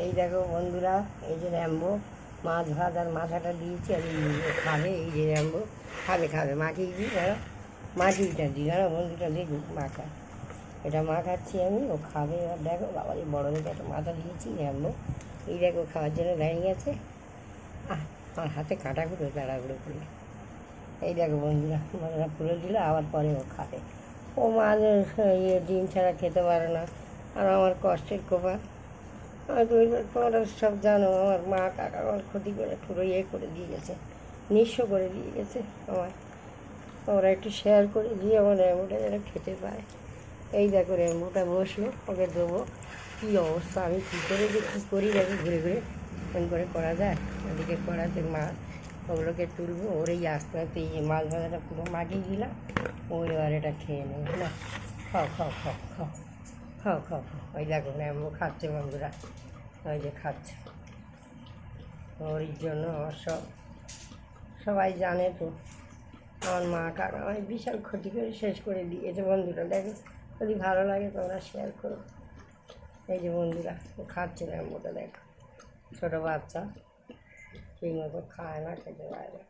এই দেখো বন্ধুরা, এই যে র্যাম্বো মাছ ভাত আর মাথাটা দিয়েছি, আর এই খাবে। এই যে র্যাম্বো খাবে খাবে মাখিয়ে দিই, ধরো মাখিটা দিই, ধরো বন্ধুটা দেখুক মাখা, এটা মাখাচ্ছি আমি, ও খাবে। এবার দেখো বাবা, এই বড়ো দেখে একটা মাথা দিয়েছি র্যাম্বো। এই দেখো খাওয়ার জন্য দাঁড়িয়ে আছে। আমার হাতে কাটা গুঁড়ো তাড়াগুড়ো করে। এই দেখো বন্ধুরা, মাথাটা পুরো দিল, আবার পরে ও খাবে। ও মাছ ডিম ছাড়া খেতে পারে না, আর আমার কষ্টের কপাল। তোমরা সব জানো, আমার মা কাকা আমার ক্ষতি করে পুরো করে দিয়ে গেছে, নিঃস্ব করে দিয়ে গেছে আমার। ওরা একটু শেয়ার করে দিয়ে আমার র্যাম্বোটা যেন খেতে পায়। এই দেখো র্যাম্বোটা বসলো, ওকে দেবো। কী অবস্থা, আমি কী করে যে কী করি দেখো, ঘুরে ঘুরে ফোন করে করা যায়। ওদিকে করাতে মাছ ওগুলোকে তুলবো, ওর এই আস্তে আস্তে এই মাছ ভাজাটা পুরো মাখিয়ে দিলাম, ওই এবার এটা খেয়ে নেবে না। খাও খাও খাও খাও খাও খাও খাও। ওই দেখো র্যাম্বো খাচ্ছে বন্ধুরা, ওই যে খাচ্ছে। ওর জন্য আমার সবাই জানে তো, আমার মা কাকা আমায় বিশাল ক্ষতি করে শেষ করে দিয়েছে বন্ধুরা। দেখো, যদি ভালো লাগে তোমরা শেয়ার করো। এই যে বন্ধুরা, ও খাচ্ছে র্যাম্বোটা, দেখো ছোটো বাচ্চা ঠিক মতো খায় না, খেতে পারে না।